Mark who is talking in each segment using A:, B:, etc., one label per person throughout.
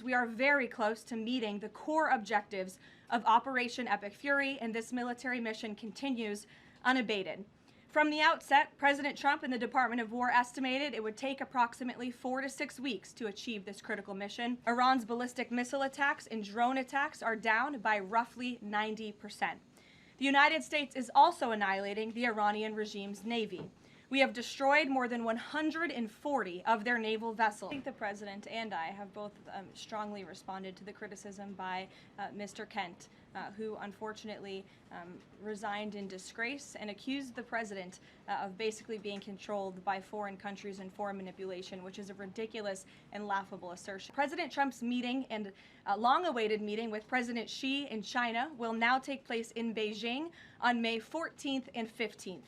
A: we are very close to meeting the core objectives of Operation Epic Fury, and this military mission continues unabated. From the outset, President Trump and the Department of War estimated it would take approximately 4 to 6 weeks to achieve this critical mission. Iran's ballistic missile attacks and drone attacks are down by roughly 90%. The United States is also annihilating the Iranian regime's navy. We have destroyed more than 140 of their naval vessels. I think the President and I have both strongly responded to the criticism by Mr. Kent, who unfortunately resigned in disgrace and accused the President of basically being controlled by foreign countries and foreign manipulation, which is a ridiculous and laughable assertion. President Trump's meeting and long-awaited meeting with President Xi in China will now take place in Beijing on May 14th and 15th.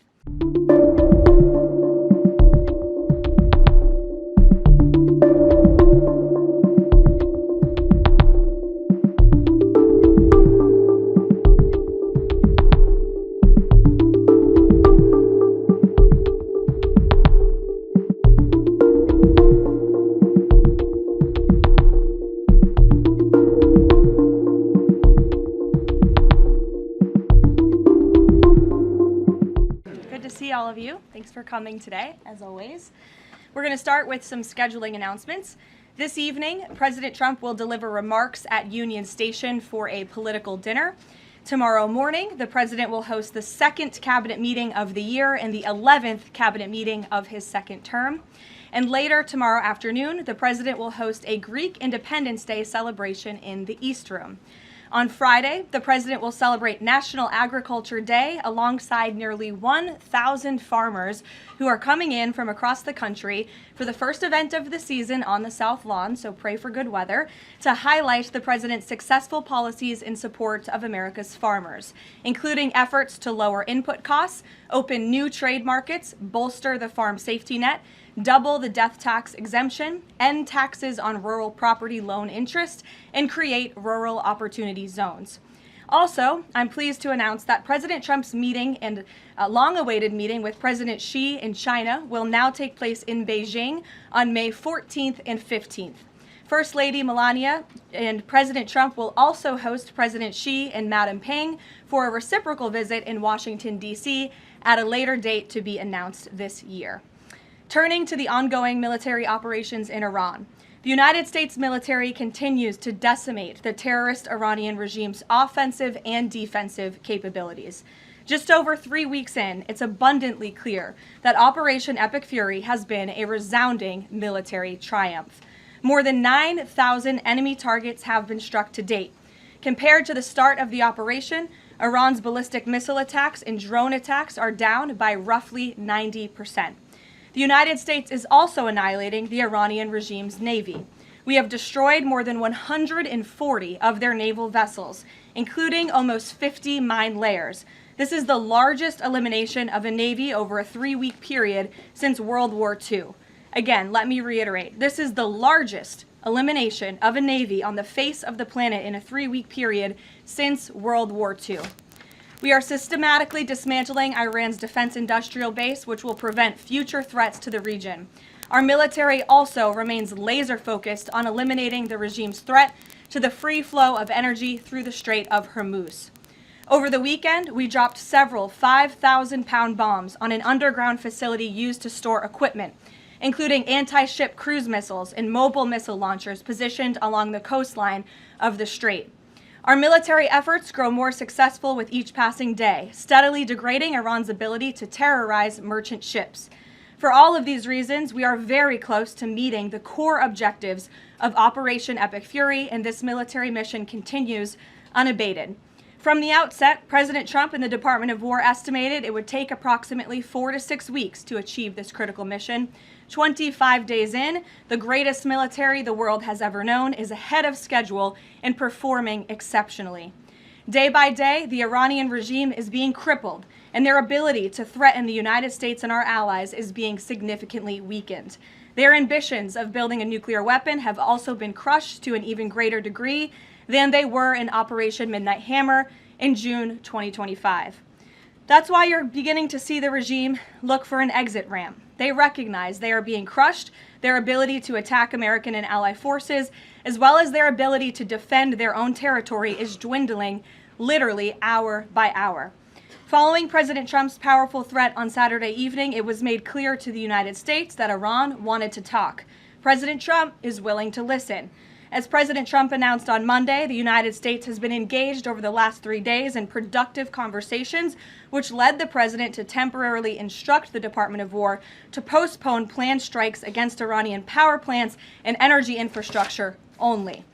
A: All of you. Thanks for coming today, as always. We're going to start with some scheduling announcements. This evening, President Trump will deliver remarks at Union Station for a political dinner. Tomorrow morning, the President will host the second cabinet meeting of the year and the 11th cabinet meeting of his second term. And later tomorrow afternoon, the President will host a Greek Independence Day celebration in the East Room. On Friday, the President will celebrate National Agriculture Day alongside nearly 1,000 farmers who are coming in from across the country for the first event of the season on the South Lawn, so pray for good weather, to highlight the President's successful policies in support of America's farmers, including efforts to lower input costs, open new trade markets, bolster the farm safety net, double the death tax exemption, end taxes on rural property loan interest, and create rural opportunity zones. Also, I'm pleased to announce that President Trump's meeting and long-awaited meeting with President Xi in China will now take place in Beijing on May 14th and 15th. First Lady Melania and President Trump will also host President Xi and Madam Peng for a reciprocal visit in Washington, D.C. at a later date to be announced this year. Turning to the ongoing military operations in Iran, the United States military continues to decimate the terrorist Iranian regime's offensive and defensive capabilities. Just over 3 weeks in, it's abundantly clear that Operation Epic Fury has been a resounding military triumph. More than 9,000 enemy targets have been struck to date. Compared to the start of the operation, Iran's ballistic missile attacks and drone attacks are down by roughly 90%. The United States is also annihilating the Iranian regime's navy. We have destroyed more than 140 of their naval vessels, including almost 50 mine layers. This is the largest elimination of a navy over a 3-week period since World War II. Again, let me reiterate, this is the largest elimination of a navy on the face of the planet in a 3-week period since World War II. We are systematically dismantling Iran's defense industrial base, which will prevent future threats to the region. Our military also remains laser-focused on eliminating the regime's threat to the free flow of energy through the Strait of Hormuz. Over the weekend, we dropped several 5,000-pound bombs on an underground facility used to store equipment, including anti-ship cruise missiles and mobile missile launchers positioned along the coastline of the strait. Our military efforts grow more successful with each passing day, steadily degrading Iran's ability to terrorize merchant ships. For all of these reasons, we are very close to meeting the core objectives of Operation Epic Fury, and this military mission continues unabated. From the outset, President Trump and the Department of War estimated it would take approximately 4 to 6 weeks to achieve this critical mission. 25 days in, the greatest military the world has ever known is ahead of schedule and performing exceptionally. Day by day, the Iranian regime is being crippled, and their ability to threaten the United States and our allies is being significantly weakened. Their ambitions of building a nuclear weapon have also been crushed to an even greater degree than they were in Operation Midnight Hammer in June 2025. That's why you're beginning to see the regime look for an exit ramp. They recognize they are being crushed, their ability to attack American and ally forces, as well as their ability to defend their own territory, is dwindling literally hour by hour. Following President Trump's powerful threat on Saturday evening, it was made clear to the United States that Iran wanted to talk. President Trump is willing to listen. As President Trump announced on Monday, the United States has been engaged over the last 3 days in productive conversations, which led the president to temporarily instruct the Department of War to postpone planned strikes against Iranian power plants and energy infrastructure only.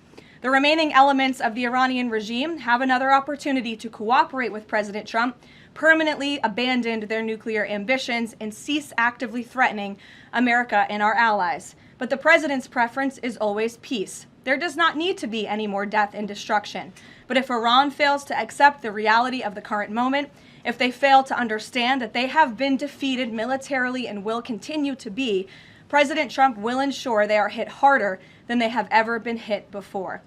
A: The remaining elements of the Iranian regime have another opportunity to cooperate with President Trump, permanently abandon their nuclear ambitions, and cease actively threatening America and our allies. But the president's preference is always peace. There does not need to be any more death and destruction. But if Iran fails to accept the reality of the current moment, if they fail to understand that they have been defeated militarily and will continue to be, President Trump will ensure they are hit harder than they have ever been hit before.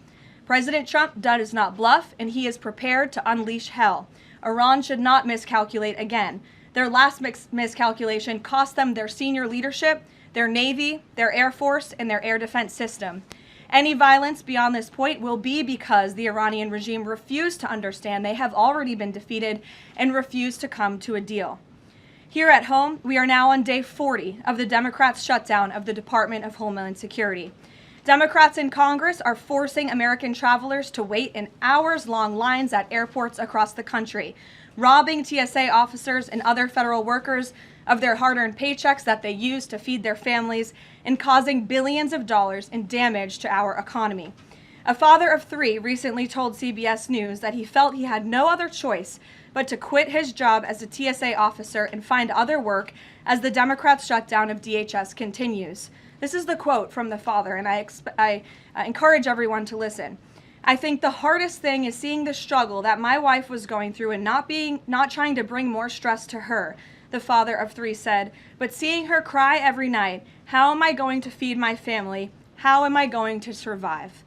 A: President Trump does not bluff, and he is prepared to unleash hell. Iran should not miscalculate again. Their last miscalculation cost them their senior leadership, their Navy, their Air Force, and their air defense system. Any violence beyond this point will be because the Iranian regime refused to understand they have already been defeated and refused to come to a deal. Here at home, we are now on day 40 of the Democrats' shutdown of the Department of Homeland Security. Democrats in Congress are forcing American travelers to wait in hours-long lines at airports across the country, robbing TSA officers and other federal workers of their hard-earned paychecks that they use to feed their families, and causing billions of dollars in damage to our economy. A father of 3 recently told CBS News that he felt he had no other choice but to quit his job as a TSA officer and find other work as the Democrats' shutdown of DHS continues. This is the quote from the father, and I encourage everyone to listen. "I think the hardest thing is seeing the struggle that my wife was going through and not trying to bring more stress to her," the father of 3 said, "but seeing her cry every night, how am I going to feed my family? How am I going to survive?"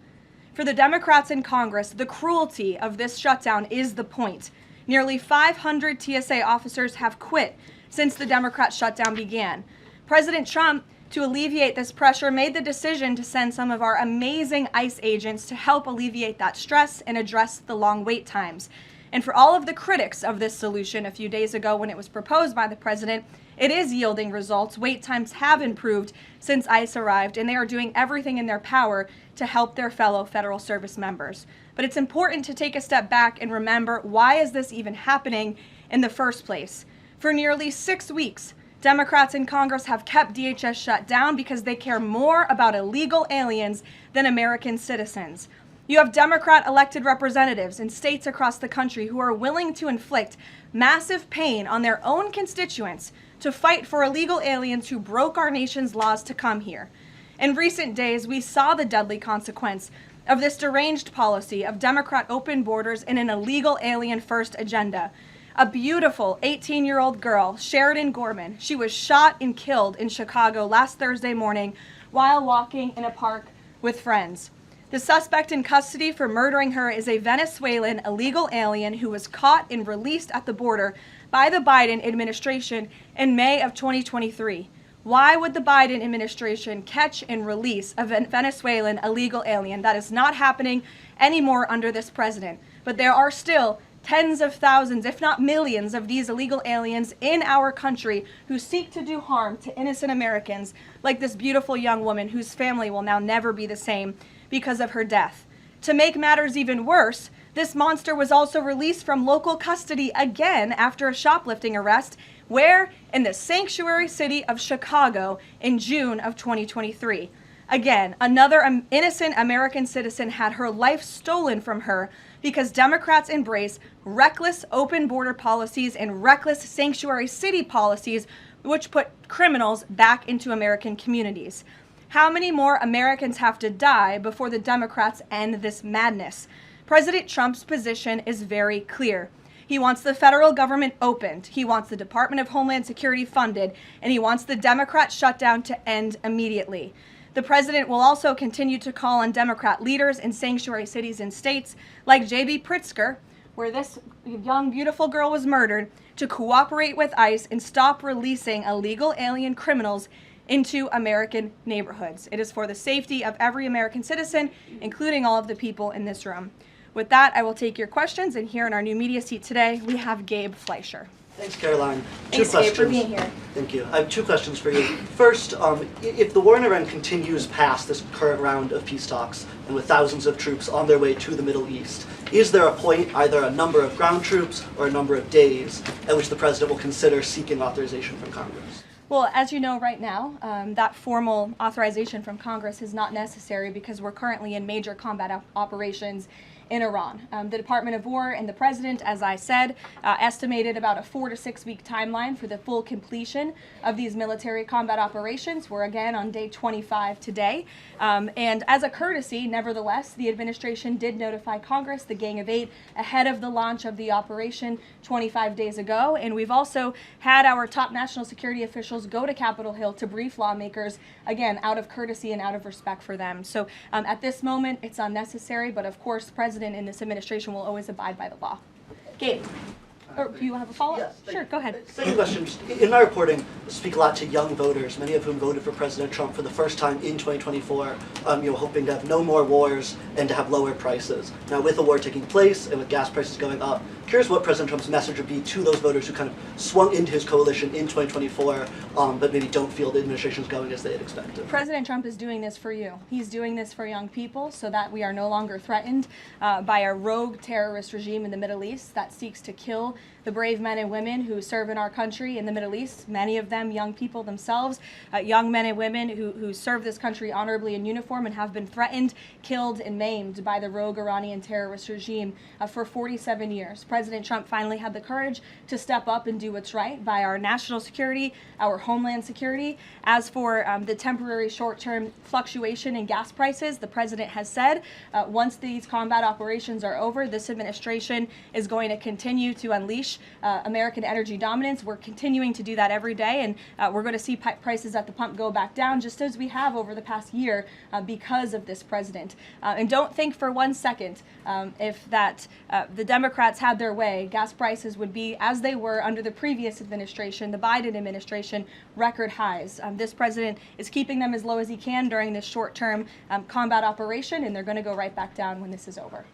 A: For the Democrats in Congress, the cruelty of this shutdown is the point. Nearly 500 TSA officers have quit since the Democrat shutdown began. President Trump, to alleviate this pressure, made the decision to send some of our amazing ICE agents to help alleviate that stress and address the long wait times. And for all of the critics of this solution a few days ago when it was proposed by the president, it is yielding results. Wait times have improved since ICE arrived, and they are doing everything in their power to help their fellow federal service members. But it's important to take a step back and remember, why is this even happening in the first place? For nearly 6 weeks, Democrats in Congress have kept DHS shut down because they care more about illegal aliens than American citizens. You have Democrat elected representatives in states across the country who are willing to inflict massive pain on their own constituents to fight for illegal aliens who broke our nation's laws to come here. In recent days, we saw the deadly consequence of this deranged policy of Democrat open borders and an illegal alien-first agenda. A beautiful 18-year-old girl, Sheridan Gorman, she was shot and killed in Chicago last Thursday morning while walking in a park with friends. The suspect in custody for murdering her is a Venezuelan illegal alien who was caught and released at the border by the Biden administration in May of 2023. Why would the Biden administration catch and release a Venezuelan illegal alien? That is not happening anymore under this president. But there are still tens of thousands, if not millions, of these illegal aliens in our country who seek to do harm to innocent Americans, like this beautiful young woman whose family will now never be the same because of her death. To make matters even worse, this monster was also released from local custody again after a shoplifting arrest, where? In the sanctuary city of Chicago in June of 2023. Again, another innocent American citizen had her life stolen from her because Democrats embrace reckless open border policies and reckless sanctuary city policies, which put criminals back into American communities. How many more Americans have to die before the Democrats end this madness? President Trump's position is very clear. He wants the federal government opened, he wants the Department of Homeland Security funded, and he wants the Democrat shutdown to end immediately. The president will also continue to call on Democrat leaders in sanctuary cities and states like J.B. Pritzker, where this young, beautiful girl was murdered, to cooperate with ICE and stop releasing illegal alien criminals into American neighborhoods. It is for the safety of every American citizen, including all of the people in this room. With that, I will take your questions, and here in our new media seat today, we have Gabe Fleischer.
B: Thanks, Karoline.
A: Thanks, Gabe, for being here.
B: Thank you. I have two questions for you. First, if the war in Iran continues past this current round of peace talks, and with thousands of troops on their way to the Middle East, is there a point, either a number of ground troops or a number of days, at which the president will consider seeking authorization from Congress?
A: Well, as you know right now, that formal authorization from Congress is not necessary because we're currently in major combat operations in Iran. The Department of War and the President, as I said, estimated about a 4 to 6 week timeline for the full completion of these military combat operations. We're again on day 25 today. And as a courtesy, nevertheless, the administration did notify Congress, the Gang of Eight, ahead of the launch of the operation 25 days ago. And we've also had our top national security officials go to Capitol Hill to brief lawmakers, again, out of courtesy and out of respect for them. So at this moment, it's unnecessary, but of course, the President in this administration will always abide by the law. Gabe, or do you have a follow-up?
B: Yes,
A: sure, go ahead.
B: Second question. In my reporting, I speak a lot to young voters, many of whom voted for President Trump for the first time in 2024, hoping to have no more wars and to have lower prices. Now, with the war taking place and with gas prices going up, curious what President Trump's message would be to those voters who kind of swung into his coalition in 2024, but maybe don't feel the administration's going as they had expected.
A: President Trump is doing this for you. He's doing this for young people so that we are no longer threatened by a rogue terrorist regime in the Middle East that seeks to kill the brave men and women who serve in our country in the Middle East, many of them young people themselves, young men and women who serve this country honorably in uniform and have been threatened, killed, and maimed by the rogue Iranian terrorist regime for 47 years. President Trump finally had the courage to step up and do what's right by our national security, our homeland security. As for the temporary short-term fluctuation in gas prices, the president has said once these combat operations are over, this administration is going to continue to unleash American energy dominance. We're continuing to do that every day, and we're going to see prices at the pump go back down, just as we have over the past year because of this president. And don't think for 1 second if the Democrats had their way, gas prices would be as they were under the previous administration, the Biden administration, record highs. This president is keeping them as low as he can during this short-term combat operation, and they're going to go right back down when this is over.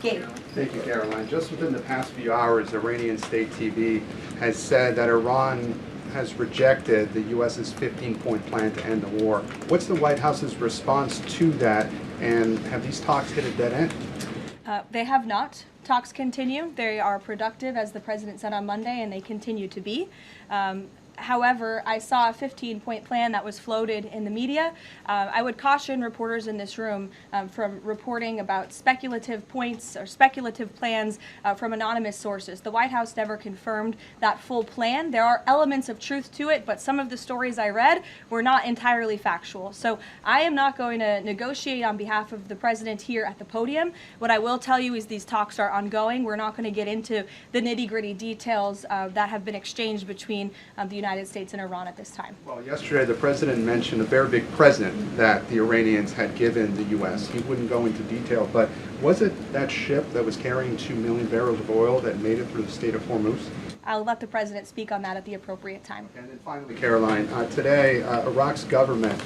A: Gabe.
C: Thank you, Karoline. Just within the past few hours, Iranian state TV has said that Iran has rejected the U.S.'s 15-point plan to end the war. What's the White House's response to that, and have these talks hit a dead end?
A: They have not. Talks continue. They are productive, as the president said on Monday, and they continue to be. However, I saw a 15-point plan that was floated in the media. I would caution reporters in this room from reporting about speculative points or speculative plans from anonymous sources. The White House never confirmed that full plan. There are elements of truth to it, but some of the stories I read were not entirely factual. So I am not going to negotiate on behalf of the president here at the podium. What I will tell you is these talks are ongoing. We're not going to get into the nitty-gritty details that have been exchanged between the United States and Iran at this time.
C: Well, yesterday the president mentioned a very big present that the Iranians had given the U.S. He wouldn't go into detail, but was it that ship that was carrying 2 million barrels of oil that made it through the Strait of Hormuz?
A: I'll let the president speak on that at the appropriate time.
C: And then finally, Karoline, today Iraq's government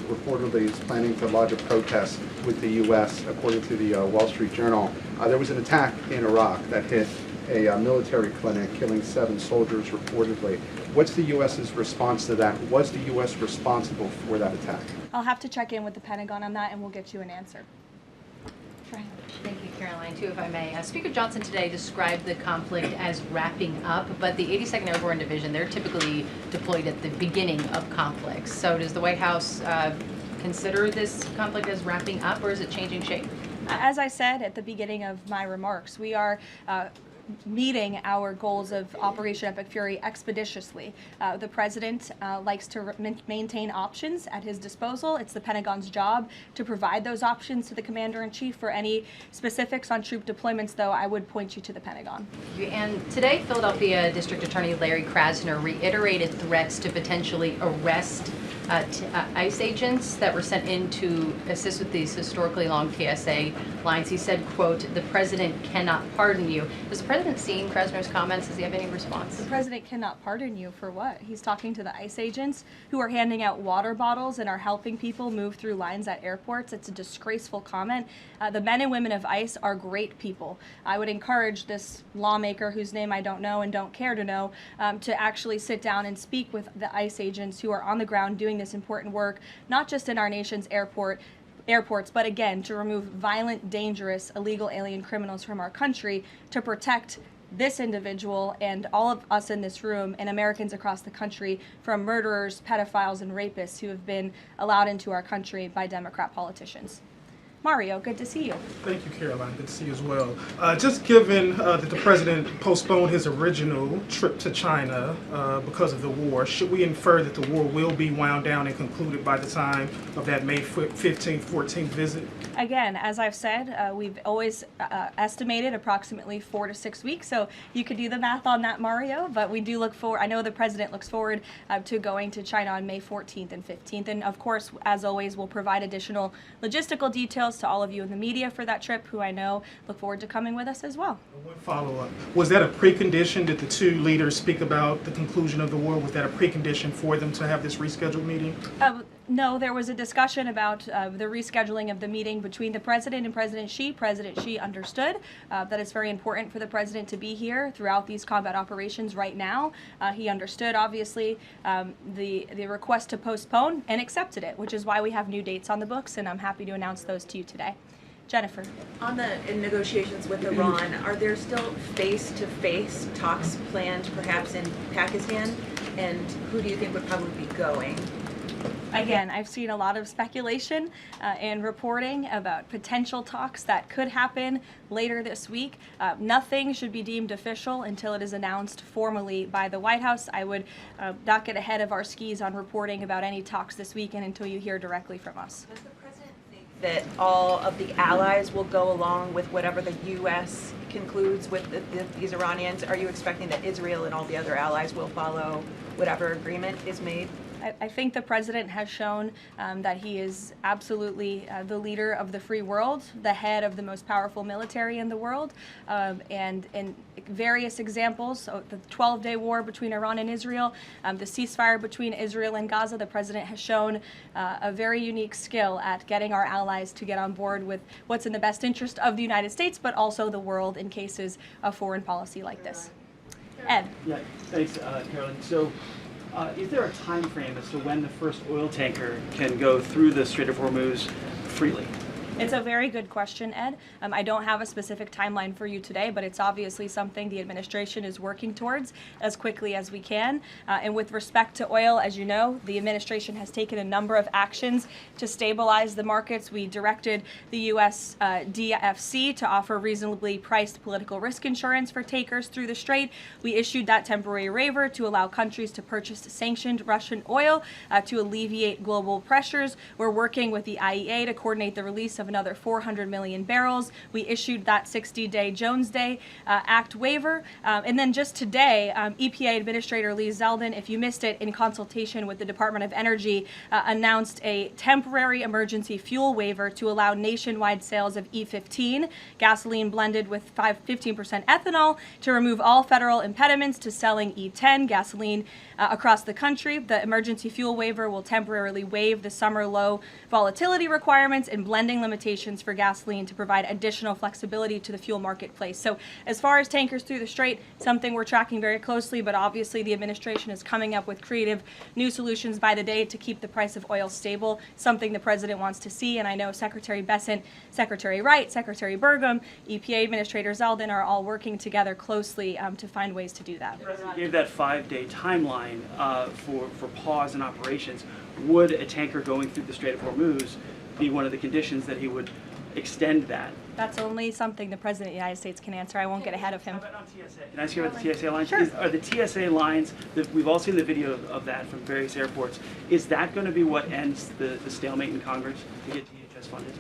C: reportedly is planning to lodge a protest with the U.S. According to the Wall Street Journal. There was an attack in Iraq that hit a military clinic, killing 7 soldiers reportedly. What's the U.S.'s response to that? Was the U.S. responsible for that attack?
A: I'll have to check in with the Pentagon on that, and we'll get you an answer. Thank
D: you, Karoline. Too, if I may. Speaker Johnson today described the conflict as wrapping up, but the 82nd Airborne Division, they're typically deployed at the beginning of conflicts. So does the White House consider this conflict as wrapping up, or is it changing shape?
A: As I said at the beginning of my remarks, we are meeting our goals of Operation Epic Fury expeditiously. The president likes to maintain options at his disposal. It's the Pentagon's job to provide those options to the Commander-in-Chief. For any specifics on troop deployments, though, I would point you to the Pentagon.
D: And today, Philadelphia District Attorney Larry Krasner reiterated threats to potentially arrest ICE agents that were sent in to assist with these historically long TSA lines. He said, quote, "The president cannot pardon you." Has the president seen Krasner's comments? Does he have any response?
A: The president cannot pardon you for what? He's talking to the ICE agents who are handing out water bottles and are helping people move through lines at airports. It's a disgraceful comment. The men and women of ICE are great people. I would encourage this lawmaker, whose name I don't know and don't care to know, to actually sit down and speak with the ICE agents who are on the ground doing this important work, not just in our nation's airports, but again, to remove violent, dangerous, illegal alien criminals from our country, to protect this individual and all of us in this room and Americans across the country from murderers, pedophiles, and rapists who have been allowed into our country by Democrat politicians. Mario, good to see you.
E: Thank you, Caroline. Good to see you as well. Just given that the president postponed his original trip to China because of the war, should we infer that the war will be wound down and concluded by the time of that May 15th, 14th visit?
A: Again, as I've said, we've always estimated approximately 4 to 6 weeks, so you could do the math on that, Mario, but we do look forward, I know the president looks forward to going to China on May 14th and 15th, and of course, as always, we'll provide additional logistical details to all of you in the media for that trip, who I know look forward to coming with us as well.
E: One follow-up. Was that a precondition? Did the two leaders speak about the conclusion of the war? Was that a precondition for them to have this rescheduled meeting?
A: No, there was a discussion about the rescheduling of the meeting between the president and President Xi. President Xi understood that it's very important for the president to be here throughout these combat operations right now. He understood, obviously, the request to postpone and accepted it, which is why we have new dates on the books, and I'm happy to announce those to you today. Jennifer.
F: In negotiations with Iran, are there still face-to-face talks planned perhaps in Pakistan? And who do you think would probably be going?
A: Again, I've seen a lot of speculation and reporting about potential talks that could happen later this week. Nothing should be deemed official until it is announced formally by the White House. I would not get ahead of our skis on reporting about any talks this weekend until you hear directly from us.
F: Does the president think that all of the allies will go along with whatever the U.S. concludes with these Iranians? Are you expecting that Israel and all the other allies will follow whatever agreement is made?
A: I think the president has shown that he is absolutely the leader of the free world, the head of the most powerful military in the world, and in various examples, so the 12-day war between Iran and Israel, the ceasefire between Israel and Gaza, the president has shown a very unique skill at getting our allies to get on board with what's in the best interest of the United States, but also the world in cases of foreign policy like this. Ed.
G: Yeah, thanks, Caroline. So, is there a time frame as to when the first oil tanker can go through the Strait of Hormuz freely?
A: It's a very good question, Ed. I don't have a specific timeline for you today, but it's obviously something the administration is working towards as quickly as we can. And with respect to oil, as you know, the administration has taken a number of actions to stabilize the markets. We directed the U.S. DFC to offer reasonably priced political risk insurance for takers through the strait. We issued that temporary waiver to allow countries to purchase sanctioned Russian oil to alleviate global pressures. We're working with the IEA to coordinate the release of another 400 million barrels. We issued that 60-day Jones Day Act waiver. And then just today, EPA Administrator Lee Zeldin, if you missed it, in consultation with the Department of Energy, announced a temporary emergency fuel waiver to allow nationwide sales of E15, gasoline blended with 15% ethanol, to remove all federal impediments to selling E10 gasoline across the country. The emergency fuel waiver will temporarily waive the summer low volatility requirements and blending limitations for gasoline to provide additional flexibility to the fuel marketplace. So as far as tankers through the strait, something we're tracking very closely, but obviously the administration is coming up with creative new solutions by the day to keep the price of oil stable, something the president wants to see. And I know Secretary Bessent, Secretary Wright, Secretary Burgum, EPA Administrator Zeldin are all working together closely to find ways to do that.
G: The president gave that 5-day timeline for pause in operations. Would a tanker going through the Strait of Hormuz be one of the conditions that he would extend that?
A: That's only something the President of the United States can answer. I won't get ahead of him.
G: How about on TSA? Can I ask you about the TSA lines?
A: Sure.
G: Are the TSA lines, that we've all seen the video of that from various airports, is that going to be what ends the stalemate in Congress to get DHS funded?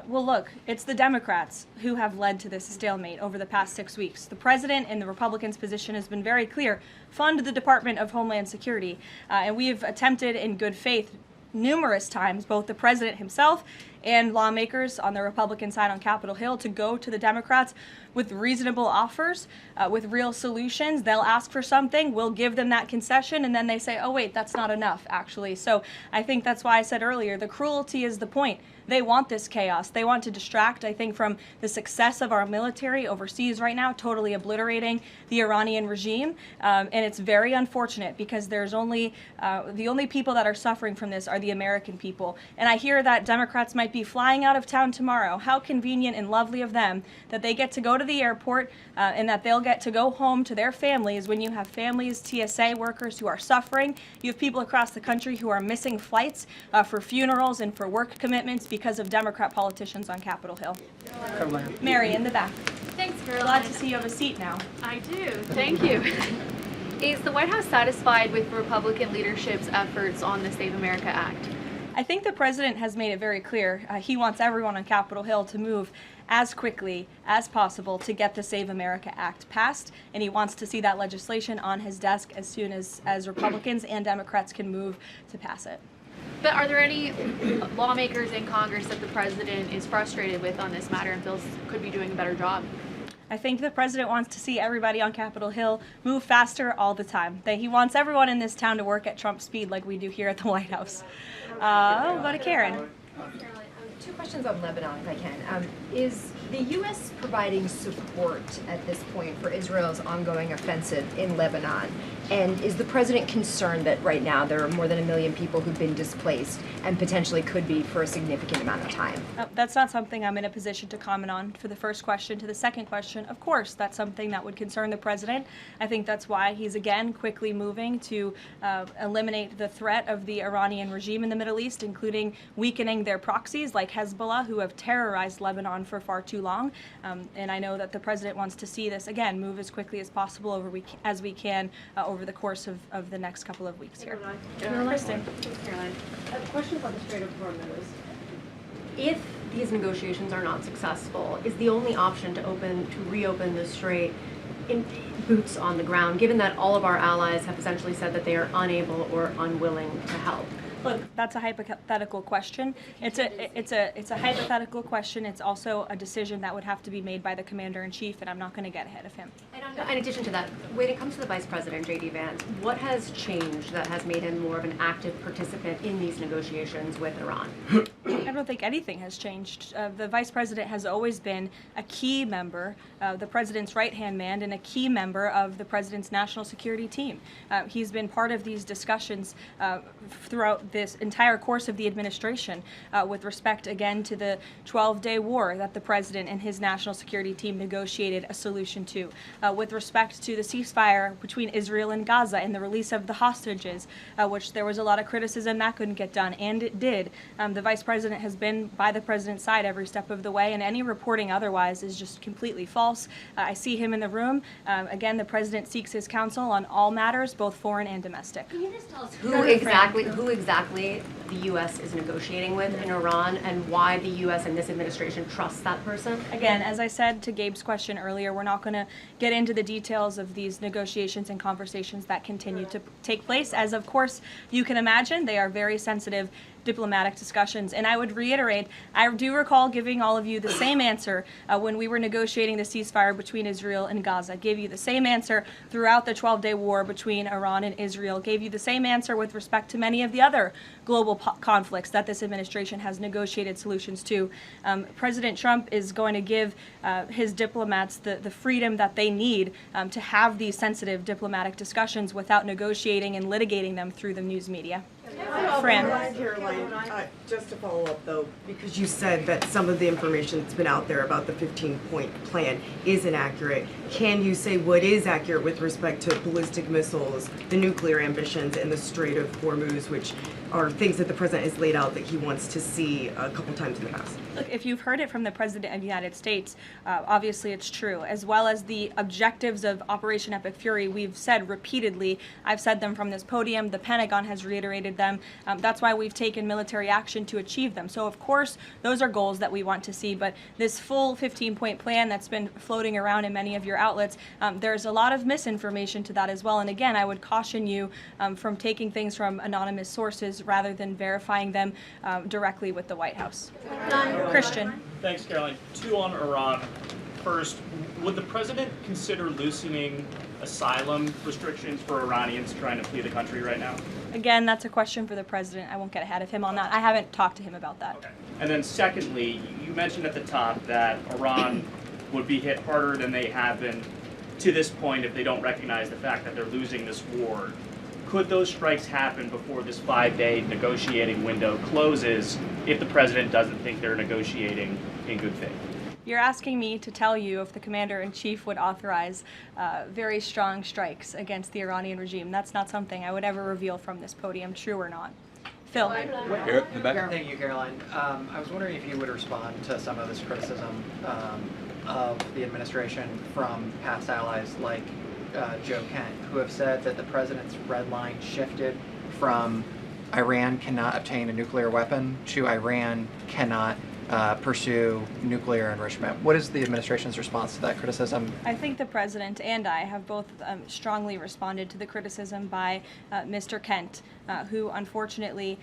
A: Well, look, it's the Democrats who have led to this stalemate over the past 6 weeks. The president and the Republicans' position has been very clear. Fund the Department of Homeland Security. And we have attempted in good faith numerous times both the president himself and lawmakers on the Republican side on Capitol Hill to go to the Democrats with reasonable offers, with real solutions. They'll ask for something, we'll give them that concession, and then they say, oh wait, that's not enough, actually. So I think that's why I said earlier, the cruelty is the point. They want this chaos. They want to distract, I think, from the success of our military overseas right now, totally obliterating the Iranian regime. And it's very unfortunate because there's only, the only people that are suffering from this are the American people. And I hear that Democrats might be flying out of town tomorrow. How convenient and lovely of them that they get to go to the airport and that they'll get to go home to their families when you have families, TSA workers who are suffering. You have people across the country who are missing flights for funerals and for work commitments because of Democrat politicians on Capitol Hill.
G: Karoline.
A: Mary, in the back.
H: Thanks,
A: Glad
H: Caroline.
A: to see you have a seat now.
H: I do. Thank you. Is the White House satisfied with Republican leadership's efforts on the Save America Act?
A: I think the president has made it very clear he wants everyone on Capitol Hill to move as quickly as possible to get the Save America Act passed, and he wants to see that legislation on his desk as soon as Republicans and Democrats can move to pass it.
H: But are there any lawmakers in Congress that the president is frustrated with on this matter and feels could be doing a better job?
A: I think the president wants to see everybody on Capitol Hill move faster all the time. That he wants everyone in this town to work at Trump speed like we do here at the White House. We'll go to Karen.
I: Caroline, two questions on Lebanon, if I can. Is the U.S. providing support at this point for Israel's ongoing offensive in Lebanon? And is the president concerned that right now there are more than 1 million people who've been displaced and potentially could be for a significant amount of time?
A: That's not something I'm in a position to comment on for the first question. To the second question, of course, that's something that would concern the president. I think that's why he's again quickly moving to eliminate the threat of the Iranian regime in the Middle East, including weakening their proxies like Hezbollah, who have terrorized Lebanon for far too long. And I know that the president wants to see this, again, move as quickly as possible as we can over the course of the next couple of weeks here. Kristen.
J: Caroline, a question about the Strait of Hormuz. If these negotiations are not successful, is the only option to reopen the strait in boots on the ground, given that all of our allies have essentially said that they are unable or unwilling to help?
A: Look, that's a hypothetical question. It's a hypothetical question. It's also a decision that would have to be made by the commander-in-chief, and I'm not going to get ahead of him.
J: And in addition to that, when it comes to the Vice President, J.D. Vance, what has changed that has made him more of an active participant in these negotiations with Iran?
A: I don't think anything has changed. The Vice President has always been a key member, the President's right-hand man, and a key member of the President's national security team. He's been part of these discussions throughout this entire course of the administration with respect, again, to the 12-day war that the President and his national security team negotiated a solution to, with respect to the ceasefire between Israel and Gaza and the release of the hostages, which there was a lot of criticism that couldn't get done, and it did. The Vice President has been by the President's side every step of the way, and any reporting otherwise is just completely false. I see him in the room. Again, the President seeks his counsel on all matters, both foreign and domestic.
J: Can you just tell us who exactly the U.S. is negotiating with in Iran and why the U.S. and this administration trusts that person?
A: Again, as I said to Gabe's question earlier, we're not going to get into the details of these negotiations and conversations that continue to take place, as of course you can imagine. They are very sensitive diplomatic discussions. And I would reiterate, I do recall giving all of you the same answer when we were negotiating the ceasefire between Israel and Gaza. Gave you the same answer throughout the 12-day war between Iran and Israel. Gave you the same answer with respect to many of the other global conflicts that this administration has negotiated solutions to. President Trump is going to give his diplomats the freedom that they need to have these sensitive diplomatic discussions without negotiating and litigating them through the news media. Fran.
K: Caroline, just to follow up though, because you said that some of the information that's been out there about the 15-point plan is inaccurate. Can you say what is accurate with respect to ballistic missiles, the nuclear ambitions, and the Strait of Hormuz, which are things that the president has laid out that he wants to see a couple times in the past?
A: Look, if you've heard it from the President of the United States, obviously it's true, as well as the objectives of Operation Epic Fury. We've said repeatedly, I've said them from this podium, the Pentagon has reiterated them. That's why we've taken military action to achieve them. So of course, those are goals that we want to see, but this full 15-point plan that's been floating around in many of your outlets, there's a lot of misinformation to that as well. And again, I would caution you from taking things from anonymous sources rather than verifying them directly with the White House. Christian.
L: Thanks, Caroline. 2 on Iran. First, would the president consider loosening asylum restrictions for Iranians trying to flee the country right now?
A: Again, that's a question for the president. I won't get ahead of him on that. I haven't talked to him about that.
L: Okay. And then secondly, you mentioned at the top that Iran would be hit harder than they have been to this point if they don't recognize the fact that they're losing this war. Could those strikes happen before this 5-day negotiating window closes if the president doesn't think they're negotiating in good faith?
A: You're asking me to tell you if the commander-in-chief would authorize very strong strikes against the Iranian regime. That's not something I would ever reveal from this podium, true or not. Phil.
M: Here, in the back. Thank you, Caroline. I was wondering if you would respond to some of this criticism of the administration from past allies like Joe Kent, who have said that the president's red line shifted from Iran cannot obtain a nuclear weapon to Iran cannot pursue nuclear enrichment. What is the administration's response to that criticism?
A: I think the president and I have both strongly responded to the criticism by Mr. Kent, who unfortunately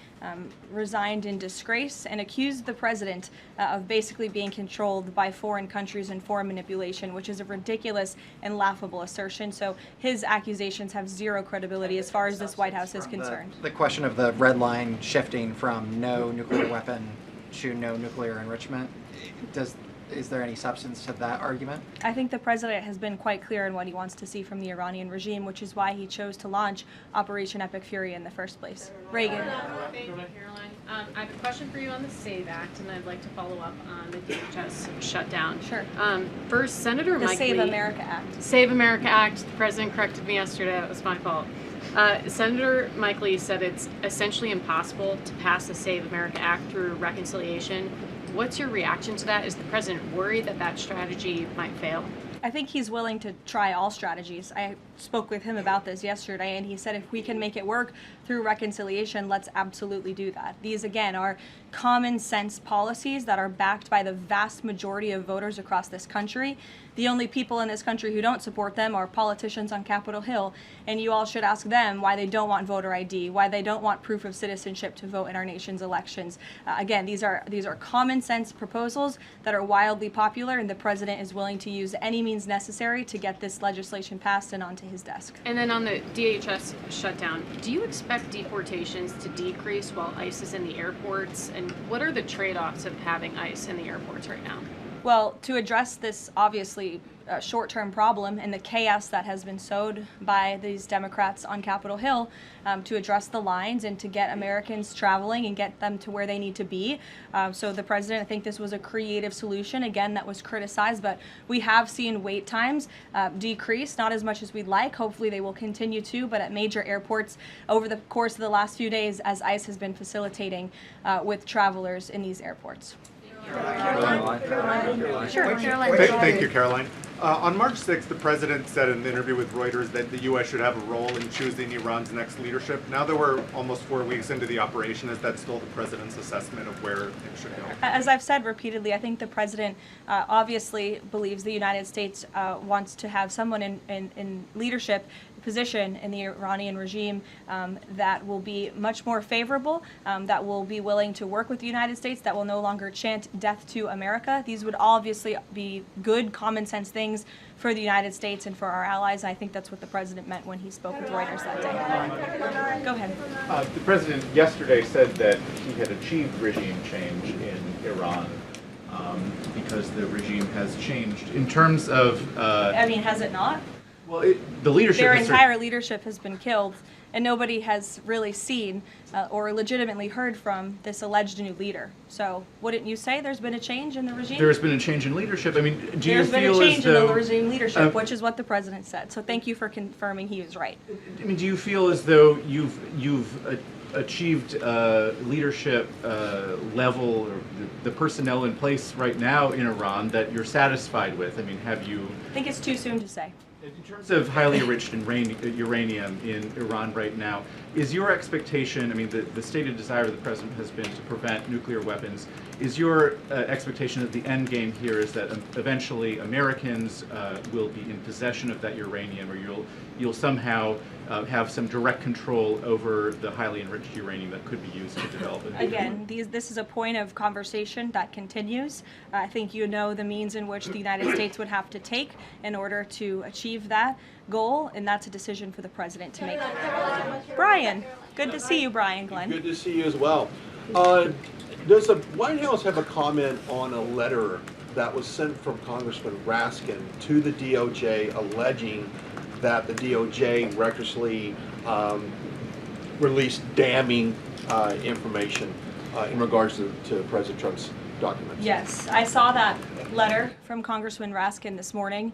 A: resigned in disgrace and accused the president of basically being controlled by foreign countries and foreign manipulation, which is a ridiculous and laughable assertion. So his accusations have zero credibility as far as this White House is concerned.
M: The question of the red line shifting from no nuclear weapon to no nuclear enrichment, is there any substance to that argument?
A: I think the president has been quite clear in what he wants to see from the Iranian regime, which is why he chose to launch Operation Epic Fury in the first place. Reagan.
N: Caroline, I have a question for you on the SAVE Act, and I'd like to follow up on the DHS shutdown.
A: Sure.
N: First, Senator
A: The
N: Mike
A: Save
N: Lee,
A: America Act.
N: Save America Act. The president corrected me yesterday. That was my fault. Senator Mike Lee said it's essentially impossible to pass the Save America Act through reconciliation. What's your reaction to that? Is the president worried that that strategy might fail?
A: I think he's willing to try all strategies. I spoke with him about this yesterday, and he said if we can make it work through reconciliation, let's absolutely do that. These, again, are common sense policies that are backed by the vast majority of voters across this country. The only people in this country who don't support them are politicians on Capitol Hill, and you all should ask them why they don't want voter ID, why they don't want proof of citizenship to vote in our nation's elections. Again, these are common sense proposals that are wildly popular, and the president is willing to use any means necessary to get this legislation passed and onto his desk.
N: And then on the DHS shutdown, do you expect deportations to decrease while ICE is in the airports? And what are the trade-offs of having ICE in the airports right now?
A: Well, to address this obviously short-term problem and the chaos that has been sowed by these Democrats on Capitol Hill, to address the lines and to get Americans traveling and get them to where they need to be. So the president, I think this was a creative solution, again, that was criticized, but we have seen wait times decrease, not as much as we'd like. Hopefully they will continue to, but at major airports over the course of the last few days as ICE has been facilitating with travelers in these airports.
C: Caroline.
A: Sure.
C: Thank you, Caroline. On March 6th, the president said in an interview with Reuters that the U.S. should have a role in choosing Iran's next leadership. Now that we're almost 4 weeks into the operation, is that still the president's assessment of where things should go?
A: As I've said repeatedly, I think the president obviously believes the United States wants to have someone in leadership position in the Iranian regime that will be much more favorable, that will be willing to work with the United States, that will no longer chant death to America. These would obviously be good common sense things for the United States and for our allies. I think that's what the president meant when he spoke with Reuters that day. Go ahead.
O: The president yesterday said that he had achieved regime change in Iran because the regime has changed. In terms of...
A: has it not?
O: Well, the leadership...
A: Their entire leadership has been killed, and nobody has really seen or legitimately heard from this alleged new leader. So wouldn't you say there's been a change in the regime?
O: There's been a change in leadership. I mean, do you feel as though...
A: There's been a change in the regime leadership, which is what the president said. So thank you for confirming he was right.
O: I mean, do you feel as though you've achieved leadership level or the personnel in place right now in Iran that you're satisfied with? I mean, have you...
A: I think it's too soon to say.
O: In terms of highly enriched uranium in Iran right now, is your expectation, I mean, the stated desire of the president has been to prevent nuclear weapons. Is your expectation that the end game here is that eventually Americans will be in possession of that uranium, or you'll somehow have some direct control over the highly enriched uranium that could be used to develop it?
A: Again, this is a point of conversation that continues. I think you know the means in which the United States would have to take in order to achieve that goal, and that's a decision for the president to make. Brian, good to see you, Brian Glenn.
P: Good to see you as well. Does the White House have a comment on a letter that was sent from Congressman Raskin to the DOJ alleging that the DOJ recklessly released damning information in regards to President Trump's documents?
A: Yes, I saw that letter from Congressman Raskin this morning,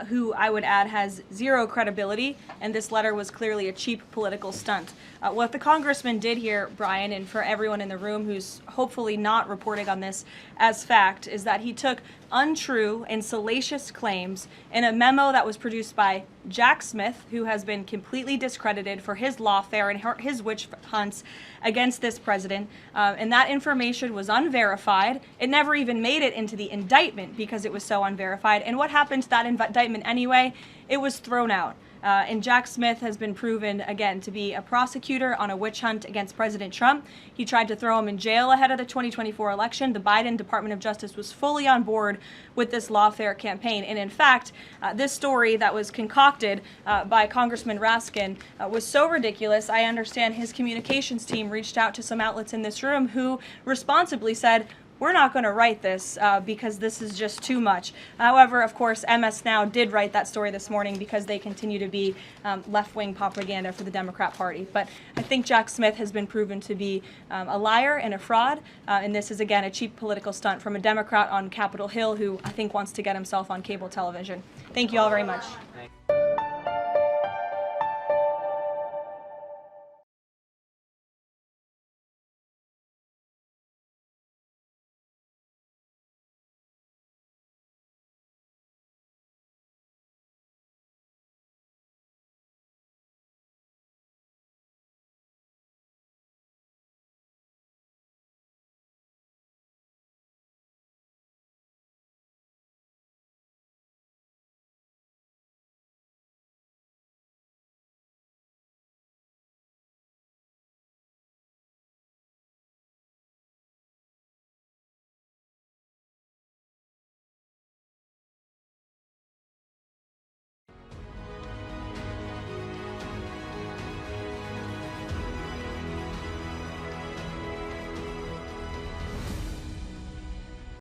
A: who I would add has zero credibility, and this letter was clearly a cheap political stunt. What the congressman did here, Brian, and for everyone in the room who's hopefully not reporting on this as fact, is that he took untrue and salacious claims in a memo that was produced by Jack Smith, who has been completely discredited for his lawfare and his witch hunts against this president, and that information was unverified. It never even made it into the indictment because it was so unverified. And what happened to that indictment anyway? It was thrown out. And Jack Smith has been proven, again, to be a prosecutor on a witch hunt against President Trump. He tried to throw him in jail ahead of the 2024 election. The Biden Department of Justice was fully on board with this lawfare campaign. And in fact, this story that was concocted by Congressman Raskin was so ridiculous, I understand his communications team reached out to some outlets in this room who responsibly said, we're not going to write this because this is just too much. However, of course, MS Now did write that story this morning because they continue to be left-wing propaganda for the Democrat Party. But I think Jack Smith has been proven to be a liar and a fraud, and this is, again, a cheap political stunt from a Democrat on Capitol Hill who I think wants to get himself on cable television. Thank you all very much.